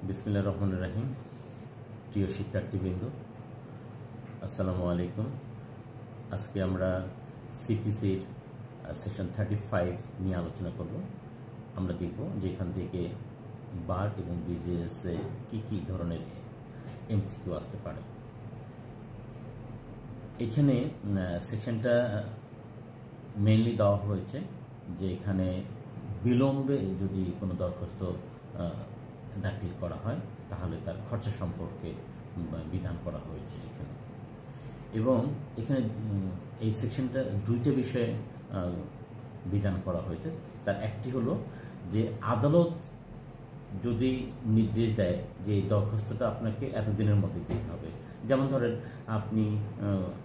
বিসমিল্লাহির রহমানির রহিম। প্রিয় শিক্ষার্থীবৃন্দ, আসসালামু আলাইকুম। আজকে আমরা সিপিসির সেকশন 35 নিয়ে আলোচনা করব। আমরা দেখব যে এখান থেকে বার এবং বিজিএসে কি ধরনের এমসিকিউ আসতে পারে। এখানে সেকশনটা মেইনলি দেওয়া হয়েছে যে এখানে বিলম্বে যদি কোনো দরখাস্ত দাখিল করা হয় তাহলে তার খরচা সম্পর্কে বিধান করা হয়েছে এখানে। এবং এখানে এই সেকশনটা দুইটা বিষয়ে বিধান করা হয়েছে। তার একটি হলো যে আদালত যদি নির্দেশ দেয় যে এই দরখাস্তটা আপনাকে এতদিনের মধ্যে দিতে হবে, যেমন ধরেন আপনি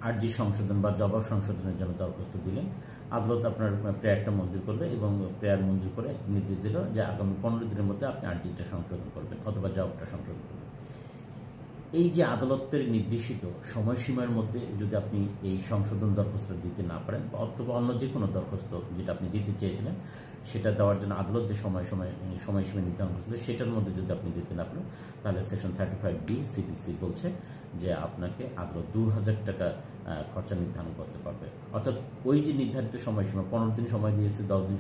আর্জি সংশোধন বা জবাব সংশোধনের জন্য দরখাস্ত দিলেন, আদালত আপনার প্রেয়ারটা মঞ্জুর করবে এবং প্রেয়ার মঞ্জুর করে নির্দেশ দিল যে আগামী 15 দিনের মধ্যে আপনি আর্জিটা সংশোধন করবেন অথবা জবাবটা সংশোধন করবেন। এই যে আদালতের নির্দেশিত সময়সীমার মধ্যে যদি আপনি এই সংশোধন দরখাস্তটা দিতে না পারেন অথবা অন্য যে কোনো দরখাস্ত যেটা আপনি দিতে চেয়েছিলেন সেটা দেওয়ার জন্য আদালত যে সময়সীমা নির্ধারণ করেছিল সেটার মধ্যে যদি আপনি দিতে না পারেন তাহলে সেকশন 35B সিপিসি বলছে যে আপনাকে আদালত 2000 টাকা খরচা নির্ধারণ করতে পারবে। অর্থাৎ ওই যে নির্ধারিত সময়সীমা 15 দিন সময় দিয়েছে, 10 দিন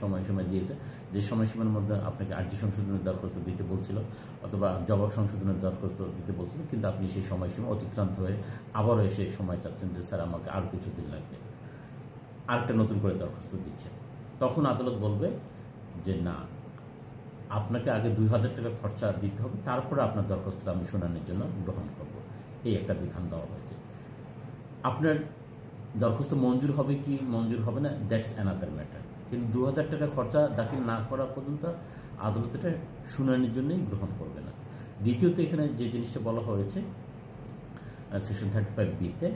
সময়সীমা দিয়েছে, যে সময়সীমার মধ্যে আপনাকে আর্জি সংশোধনের দরখাস্ত দিতে বলছিল অথবা জবাব সংশোধনের দরখাস্ত দিতে বলছিল, কিন্তু আপনি সেই সময়সীমা অতিক্রান্ত হয়ে আবারও এসে সময় চাচ্ছেন যে স্যার আমাকে আরও কিছু দিন লাগবে, আরেকটা নতুন করে দরখাস্ত দিচ্ছে, তখন আদালত বলবে যে না, আপনাকে আগে 2000 টাকা খরচা দিতে হবে, তারপরে আপনার দরখাস্তটা আমি শুনানির জন্য গ্রহণ করব। এই একটা বিধান দেওয়া হয়েছে। আপনার দরখাস্ত মঞ্জুর হবে কি মঞ্জুর হবে না, দ্যাটস অ্যানাদার ম্যাটার, কিন্তু 2000 টাকা খরচা দাখিল না করা পর্যন্ত আদালত এটা শুনানির জন্যই গ্রহণ করবে না। দ্বিতীয়ত এখানে যে জিনিসটা বলা হয়েছে সেকশন 35B-তে,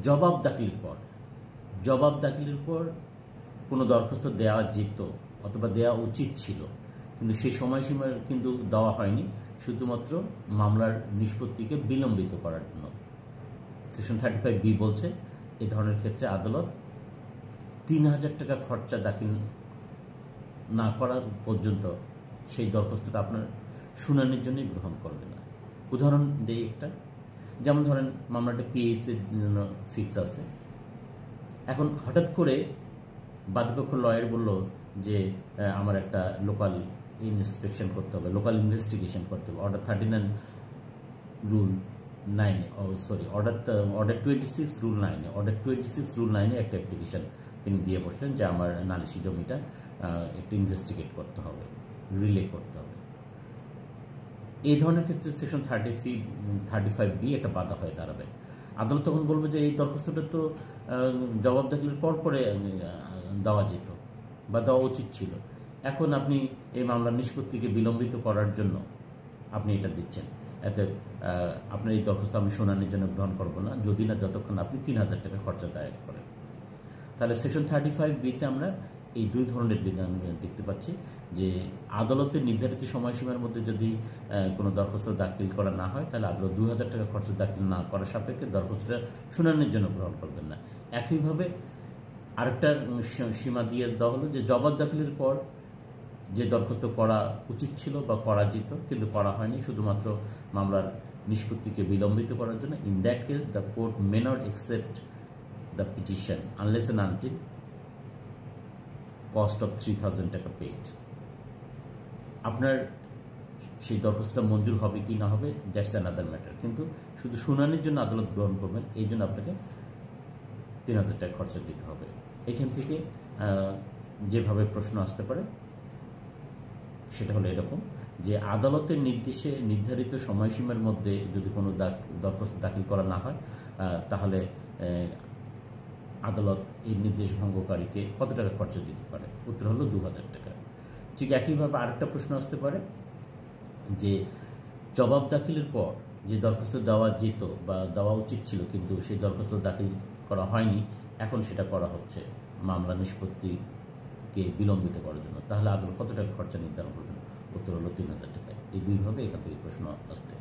জবাব দাখিলের পর কোনো দরখাস্ত দেওয়া যেত অথবা দেওয়া উচিত ছিল, কিন্তু সেই সময়সীমা কিন্তু দেওয়া হয়নি, শুধুমাত্র মামলার নিষ্পত্তিকে বিলম্বিত করার জন্য। সেকশন 35B বলছে এই ধরনের ক্ষেত্রে আদালত 3000 টাকা খরচা দাখিল না করা পর্যন্ত সেই দরখাস্তটা আপনার শুনানির জন্যই গ্রহণ করবে না। উদাহরণ দেই একটা, যেমন ধরেন মামলাটা পিএইচের জন্য ফিক্স আছে, এখন হঠাৎ করে বাদীপক্ষ লয়ার বলল যে আমার একটা লোকাল ইন্সপেকশন করতে হবে, লোকাল ইনভেস্টিগেশন করতে হবে, order 39 rule 9 order 26 rule 9 order 26 rule 9 একটা অ্যাপ্লিকেশন তিনি দিয়ে বসলেন যে আমার নালিশি জমিটা একটু ইনভেস্টিগেট করতে হবে, রিলে করতে হবে। এই ধরনের ক্ষেত্রে সেকশন 35B একটা বাধা হয়ে দাঁড়াবে। আদালত তখন বলবে যে এই দরখাস্তটা তো জবাব দাখিলের পরে দেওয়া যেত বা দেওয়া উচিত ছিল, এখন আপনি এই মামলার নিষ্পত্তিকে বিলম্বিত করার জন্য আপনি এটা দিচ্ছেন, এতে আপনার এই দরখাস্ত আমি শুনানির জন্য গ্রহণ করবো না যদি না যতক্ষণ আপনি 3000 টাকা খরচা দায়ের করেন। তাহলে সেকশন 35B-তে আমরা এই দুই ধরনের বিধান দেখতে পাচ্ছি যে আদালতের নির্ধারিত সময়সীমার মধ্যে যদি কোনো দরখাস্ত দাখিল করা না হয় তাহলে আদালত 2000 টাকা খরচা দাখিল না করার সাপেক্ষে দরখাস্তটা শুনানির জন্য গ্রহণ করবেন না। একইভাবে আরেকটা সীমা দিয়ে দেওয়া হলো যে জবাব দাখিলের পর যে দরখাস্ত করা উচিত ছিল বা করা যেত কিন্তু করা হয়নি, শুধুমাত্র মামলার নিষ্পত্তিকে বিলম্বিত করার জন্য, in that case the court may not accept the petition unless and until cost of 3000 টাকা পেইড। আপনার সেই দরখাস্তটা মঞ্জুর হবে কি না হবে দ্যাটস অ্যানাদার ম্যাটার, কিন্তু শুধু শুনানির জন্য আদালত গ্রহণ করবেন, এই জন্য আপনাকে 3000 টাকা খরচা দিতে হবে। এখান থেকে যেভাবে প্রশ্ন আসতে পারে সেটা হলো এরকম যে আদালতের নির্দেশে নির্ধারিত সময়সীমার মধ্যে যদি কোনো দরখাস্ত দাখিল করা না হয় তাহলে আদালত এই নির্দেশ ভঙ্গকারীকে কত টাকা খরচা দিতে পারে? উত্তর হলো 2000 টাকা। ঠিক একইভাবে আরেকটা প্রশ্ন আসতে পারে যে জবাব দাখিলের পর যে দরখাস্ত দেওয়া যেত বা দেওয়া উচিত ছিল কিন্তু সেই দরখাস্ত দাখিল করা হয়নি, এখন সেটা করা হচ্ছে মামলা নিষ্পত্তিকে বিলম্বিত করার জন্য, তাহলে আদালত কত টাকা খরচা নির্ধারণ করবেন? উত্তর হলো 3000 টাকা। এই দুইভাবে এখান থেকে প্রশ্ন আসতে